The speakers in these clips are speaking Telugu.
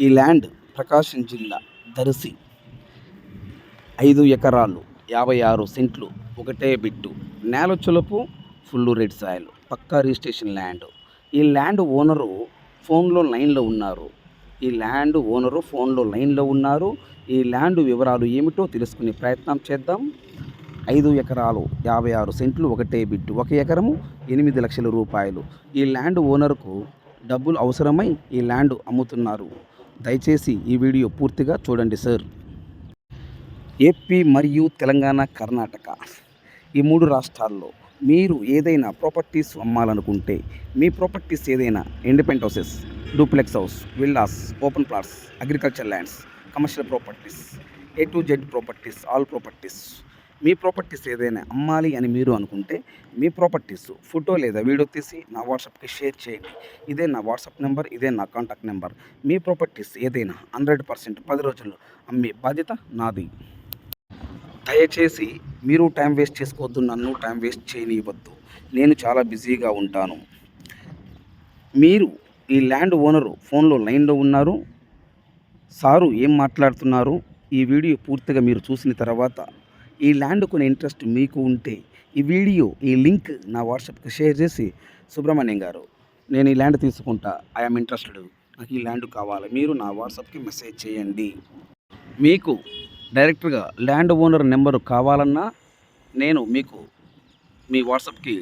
ఈ ల్యాండ్ ప్రకాశం జిల్లా దర్శి 5 ఎకరాలు 56 సెంట్లు ఒకటే బిట్టు. నేలొచ్చులపు ఫుల్ రెడ్ సాయిల్ పక్కా రిజిస్ట్రేషన్ ల్యాండ్. ఈ ల్యాండ్ ఓనరు ఫోన్లో లైన్లో ఉన్నారు. ఈ ల్యాండ్ వివరాలు ఏమిటో తెలుసుకునే ప్రయత్నం చేద్దాం. 5 ఎకరాలు 56 సెంట్లు ఒకటే బిట్టు. 1 ఎకరము 8 లక్షల రూపాయలు. ఈ ల్యాండ్ ఓనర్కు డబ్బులు అవసరమై ఈ ల్యాండ్ అమ్ముతున్నారు. దయచేసి ఈ వీడియో పూర్తిగా చూడండి సార్. ఏపీ మరియు తెలంగాణ, కర్ణాటక ఈ 3 రాష్ట్రాల్లో మీరు ఏదైనా ప్రాపర్టీస్ అమ్మాలనుకుంటే, మీ ప్రాపర్టీస్ ఏదైనా independent houses, duplex house, villas, open plots, agriculture lands, commercial properties, A to Z properties, all properties, me properties ఏదైనా అమ్మాలి అని మీరు అనుకుంటే, మీ ప్రాపర్టీస్ ఫోటో లేదా వీడియో తీసి నా వాట్సాప్కి షేర్ చేయండి. ఇదే నా వాట్సాప్ నెంబర్, ఇదే నా కాంటాక్ట్ నెంబర్. మీ ప్రాపర్టీస్ ఏదైనా 100% 10 రోజుల్లో అమ్మే బాధ్యత నాది. దయచేసి మీరు టైం వేస్ట్ చేసుకోవద్దు, నన్ను టైం వేస్ట్ చేయనివ్వద్దు. నేను చాలా బిజీగా ఉంటాను. మీరు ఈ ల్యాండ్ ఓనరు ఫోన్లో లైన్లో ఉన్నారు. సారు ఏం మాట్లాడుతున్నారు ఈ వీడియో పూర్తిగా మీరు చూసిన తర్వాత, ఈ ల్యాండ్ కొనే ఇంట్రెస్ట్ మీకు ఉంటే ఈ లింక్ నా వాట్సాప్కి షేర్ చేసి, సుబ్రహ్మణ్యం గారు నేను ఈ ల్యాండ్ తీసుకుంటా, ఐఎమ్ ఇంట్రెస్టెడ్, నాకు ఈ ల్యాండ్ కావాలి, మీరు నా వాట్సాప్కి మెసేజ్ చేయండి. మీకు డైరెక్ట్గా ల్యాండ్ ఓనర్ నెంబరు కావాలన్నా నేను మీకు మీ వాట్సాప్కి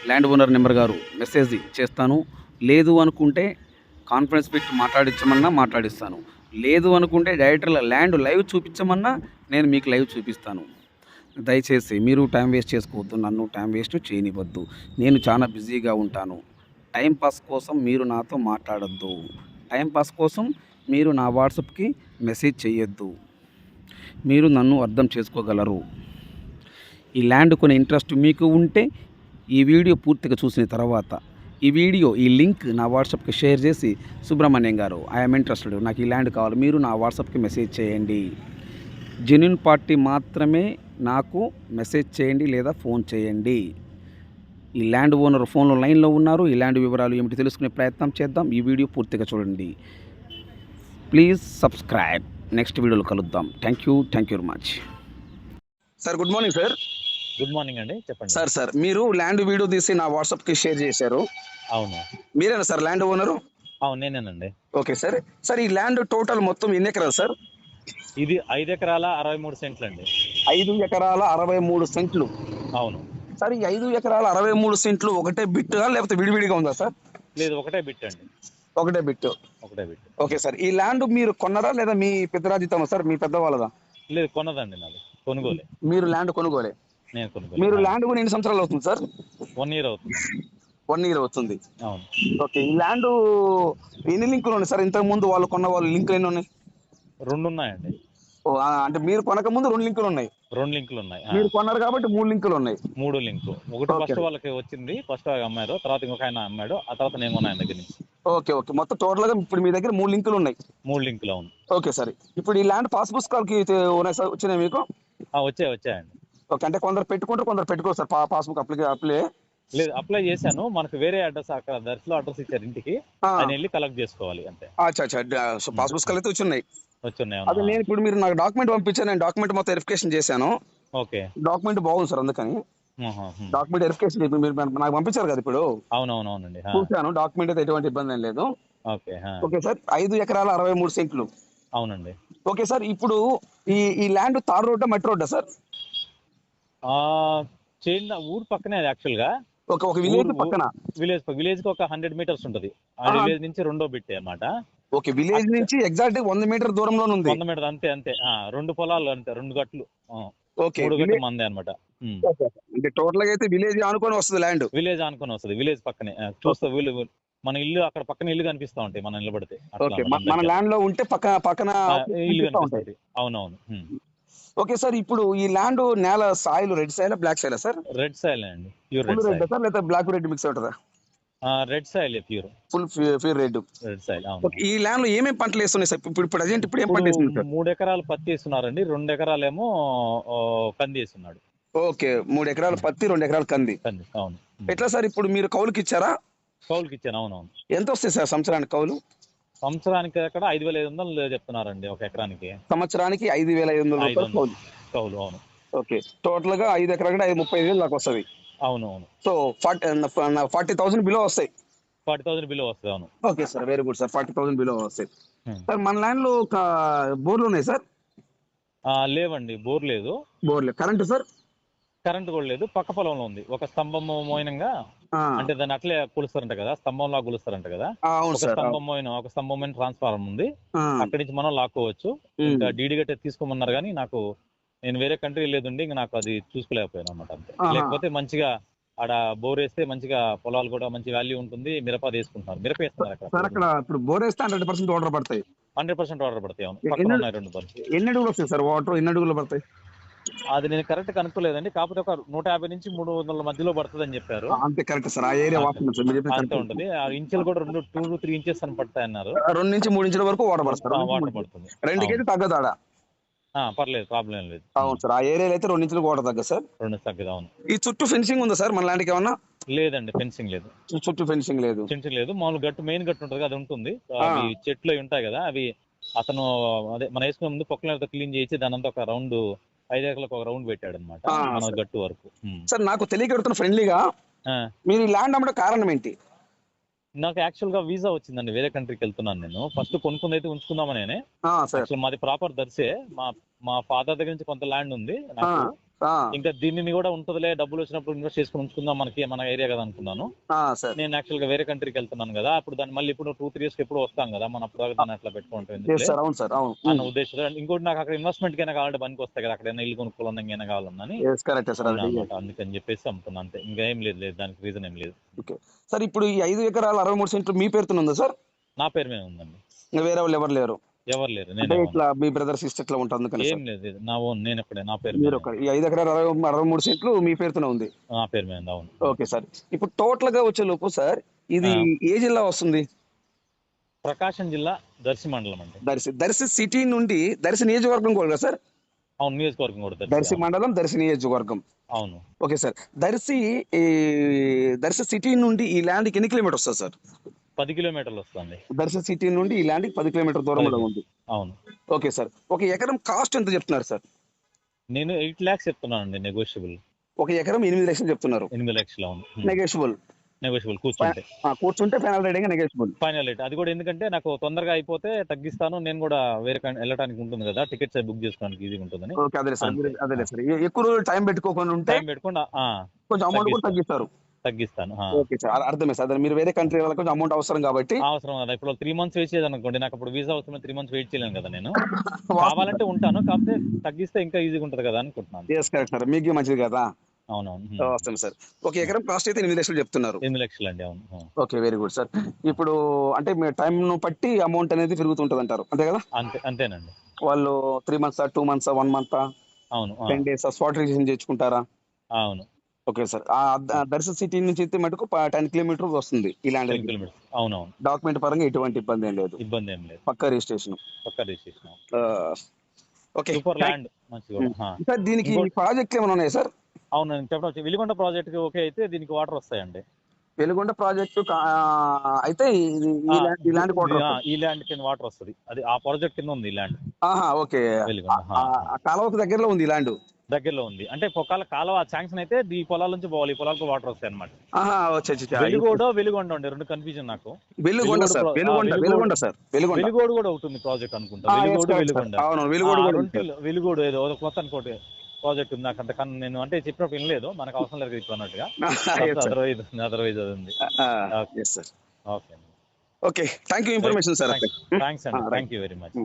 ల్యాండ్ ఓనర్ నెంబర్ గారు మెసేజ్ చేస్తాను. లేదు అనుకుంటే కాన్ఫరెన్స్ పెట్టి మాట్లాడించమన్నా మాట్లాడిస్తాను. లేదు అనుకుంటే డైరెక్టర్ల ల్యాండ్ లైవ్ చూపించమన్నా నేను మీకు లైవ్ చూపిస్తాను. దయచేసి మీరు టైం వేస్ట్ చేసుకోవద్దు, నన్ను టైం వేస్ట్ చేయనివ్వద్దు. నేను చాలా బిజీగా ఉంటాను. టైంపాస్ కోసం మీరు నాతో మాట్లాడొద్దు. టైంపాస్ కోసం మీరు నా వాట్సాప్కి మెసేజ్ చేయొద్దు. మీరు నన్ను అర్థం చేసుకోగలరు. ఈ ల్యాండ్ కొనే ఇంట్రెస్ట్ మీకు ఉంటే ఈ వీడియో పూర్తిగా చూసిన తర్వాత ఈ లింక్ నా వాట్సాప్కి షేర్ చేసి, సుబ్రహ్మణ్యం గారు ఐఎమ్ ఇంట్రెస్టెడ్, నాకు ఈ ల్యాండ్ కావాలి, మీరు నా వాట్సాప్కి మెసేజ్ చేయండి. జెన్యూన్ పార్టీ మాత్రమే నాకు మెసేజ్ చేయండి లేదా ఫోన్ చేయండి. ఈ ల్యాండ్ ఓనర్ ఫోన్లో లైన్లో ఉన్నారు. ఈ ల్యాండ్ వివరాలు ఏమిటి తెలుసుకునే ప్రయత్నం చేద్దాం. ఈ వీడియో పూర్తిగా చూడండి. Please subscribe. నెక్స్ట్ వీడియోలో కలుద్దాం. Thank you very much. Sir good morning sir. Good morning అండి, చెప్పండి. సార్ మీరు ల్యాండ్ వీడియో తీసి నా వాట్సాప్కి షేర్ చేశారు. అవును, మీరేనా సార్ ల్యాండ్ ఓనరు? అవును నేనేనండి. ఓకే సార్ ఈ ల్యాండ్ టోటల్ మొత్తం ఎన్ని ఎకరాలు సార్? ఇది 5 ఎకరాల 63 సెంట్లు అండి. 5 ఎకరాల 63 సెంట్లు. అవును సార్, ఈ 5 ఎకరాల 63 సెంట్లు ఒకటే బిట్టుగా లేకపోతే విడివిడిగా ఉందా సార్? లేదు, ఒకటే బిట్ అండి. ఒకటే బిట్టు. ఓకే సార్, ఈ ల్యాండ్ మీరు కొన్నారా లేదా మీ పెద్దరాజితమా సార్, మీ పెద్దవాళ్ళదా? లేదు, కొన్నదండి, నాది కొనుగోలే. మీరు ల్యాండ్ కొనుగోలే? నేను కొనుగోలు. మీరు ల్యాండ్ కొని ఎన్ని సంవత్సరాలు అవుతుంది సార్? 1 ఇయర్ అవుతుంది. 1 ఇయర్ అవుతుంది. అవును. ఓకే, ఈ ల్యాండ్ ఎన్ని లింకులు ఉన్నాయి సార్? ఇంతకు ముందు వాళ్ళు కొన్న వాళ్ళు లింకులు ఎన్ని ఉన్నాయి? 2 ఉన్నాయండి. అంటే మీరు కొనక ముందు 2 లింకులు ఉన్నాయి. 2 లింకులు ఉన్నాయి. మీరు కొన్నారు కాబట్టి 3 లింకులు ఉన్నాయి. 3 లింకు. ఒకటి ఫస్ట్ వాళ్ళకి వచ్చింది, ఫస్ట్ అమ్మారు, తర్వాత ఇంకొక ఆయన అమ్మాడు, ఆ తర్వాత నేను కొన్నాను దగ్గర నుంచి. ఓకే, మొత్తం టోటల్ గా ఇప్పుడు మీ దగ్గర 3 లింకులు ఉన్నాయి. 3 లింకులు, అవును. ఓకే సార్, ఇప్పుడు ఈ ల్యాండ్ పాస్ పుస్తకాలకి ఉన్నాయి సార్, వచ్చినాయి మీకు? వచ్చాయండి. ఓకే, అంటే కొందరు పెట్టుకుంటారు, కొందరు పెట్టుకోరు సార్ పాస్బుక్ అప్లై. లేదు, అప్లై చేశాను. మనకు వేరే అడ్రస్, అక్కడ దర్శిలో అడ్రస్ ఇచ్చారు ఇంటికి, ఆయన వెళ్ళి కలెక్ట్ చేసుకోవాలి అంతే. పాస్ పుస్తకాలు అయితే వచ్చున్నాయి. అదే నేను ఇప్పుడు మీరు నాకు డాక్యుమెంట్ పంపించాను, నేను డాక్యుమెంట్ మొత్తం వెరిఫికేషన్ చేశాను. ఓకే, డాక్యుమెంట్ బాగుంది సార్, అందుకని డాక్యుమెంట్ వెరిఫికేషన్ మీరు నాకు పంపించారు కదా ఇప్పుడు. అవునవునండి, చూశాను. డాక్యుమెంట్ అయితే ఎటువంటి ఇబ్బంది ఏం లేదు. ఓకే సార్, 5 ఎకరాల 63 సెంట్లు. అవునండి. ఓకే సార్, ఇప్పుడు ఈ ల్యాండ్ తార్ రోడ్డా మట్టి రోడ్డా సార్? ఊరు పక్కనే యాక్చువల్ గా. ఒక విలేజ్ పక్కన? విలేజ్ కి ఒక 100 మీటర్స్ ఉంటది. ఆ విలేజ్ నుంచి రెండో బిట్టే అన్నమాట. ఓకే, విలేజ్ నుంచి ఎగ్జాక్ట్ 100 మీటర్ దూరంలో ఉంది. 100 మీటర్, అంతే. 2 పొలాలు అంతే, 2 గట్లు. ఓకే, 3 గట్లు మందే అన్నమాట. అంటే టోటల్ గా అయితే విలేజ్ ఆనుకొని వస్తుంది ల్యాండ్. విలేజ్ ఆనుకొని వస్తుంది, విలేజ్ పక్కనే. చూస్తే మన ఇల్లు, అక్కడ పక్కన ఇల్లు కనిపిస్తా ఉంటాయి మనం నిలబడితే. మన ల్యాండ్ లో ఉంటే పక్కన ఇల్లు కనిపిస్తుంది. అవునవును. ఓకే సార్, ఇప్పుడు ఈ ల్యాండ్ నేల soil red soil black soil sir? Red soil అండి, ప్యూర్ రెడ్ సాయిల్ సార్, లేదా బ్లాక్ రెడ్ మిక్స్ అవుతుందా? Red soil, pure full red soil. ఈ ల్యాండ్ లో ఏమేమి పంటలు వేస్తున్నాయి సార్? ఇప్పుడు ఏం పంట వేస్తున్నారు సార్? 3 ఎకరాలు పత్తి వేస్తున్నారండి, 2 ఎకరాలేమో కంది వేస్తున్నాడు. ఓకే, 3 ఎకరాలు పత్తి, 2 ఎకరాలు కంది. అవును. ఎట్లా సార్, ఇప్పుడు మీరు కౌలుకి ఇచ్చారా? కౌలుకి ఇచ్చాను. అవునవును. ఎంత వస్తాయి సార్ సంవత్సరానికి కౌలు? సంవత్సరానికి అక్కడ 5,500 చెప్తున్నారండి ఒక ఎకరానికి. సంవత్సరానికి 5,500 రూపాయలు 500 కౌలు. కౌలు. అవును. ఓకే, టోటల్ గా 5 ఎకరాలు కూడా 35,000 దాకా వస్తుంది. అవును. సో 40,000 బిలో వస్తాయి. 40,000 బిలో వస్తుంది. అవును. Okay sir, very good sir. 40,000 below వస్తాయి. హ్మ్. సార్ మన ల్యాండ్ లో ఒక బోర్లు ఉన్నాయి సార్? లేవండి, బోర్ లేదు. బోర్లు, కరెంట్ సార్? కరెంట్ కూడా లేదు. పక్క పొలంలో ఉంది. ఒక స్తంభం మోయినంగా, అంటే దాన్ని అట్లే కొలుస్తారంట కదా, స్తంభంలా కొలుస్తారంట కదా. అవును ఒక సార్. స్తంభం పోయిన ట్రాన్స్ఫార్మర్ ఉంది. అక్కడి నుంచి మనం లాక్కోవచ్చు. ఇంకా డీడీ గట్టే తీసుకోమన్నారు కానీ నేను వేరే కంట్రీ లేదండి, ఇంకా నాకు అది చూసుకోలేకపోయాను అనమాట అంతే. లేకపోతే మంచిగా ఆడ బోర్ వేస్తే మంచిగా పొలాలు కూడా మంచి వాల్యూ ఉంటుంది. మిరప వేసుకుంటున్నారు, మిరప వేస్తున్నారు సార్. అక్కడ. అక్కడ ఇప్పుడు బోర్ వేస్తే 100% వాటర్ పడతాయి. 100% ఆర్డర్ పడతాయి. అవును, పక్కన ఉన్నాయి 2 బోర్లు. ఎన్ని అడుగులు వస్తాయి సార్ వాటర్? ఎన్ని అడుగులు పడతాయి? అది నేను కరెక్ట్ కనుక్కోలేదండి. కాకపోతే ఒక 150 నుంచి 300 మధ్యలో పడుతుంది అని చెప్పారు. అంతే, కరెక్ట్ సార్. ఆ ఏరియా వాటర్ సార్, మీరు చెప్పిన అంతే ఉంటుంది. ఆ ఇంచులు కూడా 2-3 ఇంచెస్ అని పడతాయి అన్నారు. 2 నుంచి 3 ఇంచుల వరకు వాటర్ పడతారు. వాటర్ పడుతుంది. 2 తగ్గదు ఆడ. పర్లేదు, ప్రాబ్లం ఏం లేదు. అవును సార్, ఆ ఏరియాలో అయితే 2 ఇంచులకు వాటర్ తగ్గదు సార్. 2 తగ్గదు. అవును. ఈ చుట్టూ ఫెన్సింగ్ ఉందా సార్ మన ల్యాండ్కి ఏమన్నా? లేదండి, ఫెన్సింగ్ లేదు. చుట్టూ ఫెన్సింగ్ లేదు. లేదు. మామూలు గట్టు, మెయిన్ గట్టు ఉంటుంది, అది ఉంటుంది. అవి చెట్లు అవి ఉంటాయి కదా, అవి అతను అదే మనం వేసుకునే ముందు పొక్కలతో క్లీన్ చేసి దాని అంతా ఒక రౌండ్ 5 ఎకరాలకు ఒక రౌండ్ పెట్టాడు అనమాట మన గట్టు వరకు. సార్, నాకు తెలియక ఫ్రెండ్లీగా, మీరు ఈ ల్యాండ్ అమ్మడం కారణం ఏంటి? నాకు యాక్చువల్ గా వీసా వచ్చిందండి, వేరే కంట్రీకి వెళ్తున్నాను నేను. ఫస్ట్ కొనుక్కుంది అయితే ఉంచుకుందామనే. మాది ప్రాపర్ దర్శే. మా ఫాదర్ దగ్గర నుంచి కొంత ల్యాండ్ ఉంది నాకు. ఇంకా దీనిని కూడా ఉంటుందిలే, డబ్బులు వచ్చినప్పుడు ఇన్వెస్ట్ చేసుకుని ఉంచుకుందాం, మన ఏరియా కదా అనుకున్నాను. నేను యాక్చువల్ గా వేరే కంట్రీకి వెళ్తున్నాను కదా, అప్పుడు దాన్ని మళ్ళీ ఇప్పుడు 2-3 years ఎప్పుడు వస్తాం కదా, మన అప్పుడు దాన్ని అట్లా పెట్టుకుంటాం అన్న ఉద్దేశంతో. ఇంకోటి నాకు అక్కడ ఇన్వెస్ట్మెంట్ కైనా కావాలంటే పనికి వస్తాయి కదా, అక్కడ ఇల్లు కొనుక్కోవాలన్నా ఏమైనా కావాలన్నా అందుకని చెప్పేసి అమ్ముతున్నా అంతే. ఇంకా ఏం లేదు, దానికి రీజన్ ఏం లేదు. సార్, ఇప్పుడు ఈ 5 ఎకరాలు 63 సెంట్లు మీ పేరుతో ఉందా సార్? నా పేరు మీద ఉందండి. వేరే వాళ్ళు ఎవరు లేరు? ఎవరు లేరు. నేను ఇట్లా మీ బ్రదర్ సిస్టర్ ఇట్లా ఉంటుంది? ఏం లేదు, నా ఓన్, నేను ఇక్కడే నా పేరు. మీరు ఈ 5 ఎకరాలు 63 సెంట్లు మీ పేరుతోనే ఉంది? నా పేరు మీద. అవును. ఓకే సార్, ఇప్పుడు టోటల్ గా వచ్చే లోపు సార్, ఇది ఏ జిల్లా వస్తుంది? ప్రకాశం జిల్లా, దర్శి మండలం అండి. దర్శి సిటీ నుండి దర్శి నియోజకవర్గం కూడా సార్? అవును, నియోజకవర్గం కూడా దర్శి మండలం, దర్శి నియోజకవర్గం. అవును. ఓకే సార్, దర్శి సిటీ నుండి ఈ ల్యాండ్కి ఎన్ని కిలోమీటర్స్ వస్తుంది సార్? 10 కిలోమీటర్లు వస్తుంది. దర్శి సిటీ నుండి ఈ ల్యాండ్కి 10 కిలోమీటర్ దూరంలో ఉంది. అవును. ఓకే సార్, ఒక ఎకరం కాస్ట్ ఎంత చెప్తున్నారు సార్? నేను 8 lakhs చెప్తున్నానండి, నెగోషియబుల్. ఒక ఎకరం 8 లక్షలు చెప్తున్నారు? 8 లక్షలు. అవును. నెగోషియబుల్ కూర్చుంటే final rate negotiable. Final rate అది కూడా, ఎందుకంటే నాకు తొందరగా అయిపోతే తగ్గిస్తాను. నేను కూడా వేరే వెళ్ళడానికి ఉంటుంది కదా, టికెట్స్ బుక్ చేసుకోవడానికి ఈజీగా ఉంటుందని. అదే సార్, ఎక్కువ టైం పెట్టుకోకుండా కొంచెం అమౌంట్ కూడా తగ్గిస్తాను. ఓకే సార్, అర్థమే సార్. మీరు వేరే కంట్రీ వాళ్ళకి కొంచెం అమౌంట్ అవసరం కాబట్టి. అవసరం కదా, ఇప్పుడు 3 months వెయిట్ చేయాలి అనుకోండి, నాకు ఇప్పుడు వీసా అవసరం 3 months వెయిట్ చేయలేను కదా నేను. కావాలంటే ఉంటాను, కాకపోతే తగ్గిస్తే ఇంకా ఈజీగా ఉంటుంది కదా అనుకుంటున్నాను. మీకు మంచిది కదా. అవునవును. వస్తాను సార్. ఒక ఎకరం కాస్ట్ అయితే 8 లక్షలు చెప్తున్నారు? 8 లక్షలు అండి. అవును. Okay, very good sir. ఇప్పుడు అంటే మీ టైం ను బట్టి అమౌంట్ అనేది పెరుగుతుంటది అంటారు, అంతే కదా? అంతేనండి. వాళ్ళు 3 months, 2 months, 1 month? అవును. 10 days స్పాట్ రిజిస్ట్రేషన్ చేసుకుంటారా? అవును. ఓకే సార్, దర్శి సిటీ నుంచి అయితే మటుకు 10 కిలోమీటర్స్ వస్తుంది ఈ ల్యాండ్. 10 kilometers. అవునవును. డాక్యుమెంట్ పరంగా ఎటువంటి ఇబ్బంది ఏం లేదు. పక్కా రిజిస్ట్రేషన్. ఓకే, సూపర్ ల్యాండ్ మంచిగా. సార్, దీనికి ప్రాజెక్ట్ ఏమైనా ఉన్నాయా సార్? అవును, చెప్పవచ్చు. వెలిగొండ ప్రాజెక్ట్ ఓకే అయితే దీనికి వాటర్ వస్తాయండి. వెలిగొండ ప్రాజెక్టు అయితే ఈ ల్యాండ్ కింద వాటర్ వస్తుంది. అది ఆ ప్రాజెక్ట్ కింద ఉంది ఈ ల్యాండ్. ఓకే, కాలువకు దగ్గరలో ఉంది ఈ ల్యాండ్. దగ్గరలో ఉంది అంటే కాలువ శాంక్షన్ అయితే ఈ పొలాల నుంచి పోవాలి, ఈ పొలాలకు వాటర్ వస్తాయి అనమాట. వెలిగొండ ఉండే 2 కన్ఫ్యూజన్ నాకు. వెలిగోడు కూడా ఉంటుంది ప్రాజెక్ట్ అనుకుంటా. వెలిగోడు ఏదో కొత్త అనుకోటి ప్రాజెక్ట్ ఉంది. నాకు అంత నేను అంటే చెప్పినప్పుడు వినలేదు, మనకు అవసరం లేదు ఇప్పుడు అన్నట్టుగా. అదర్వైజ్ అది ఉంది. Okay, thank you information sir. Thanks అండి, థ్యాంక్ యూ వెరీ మచ్.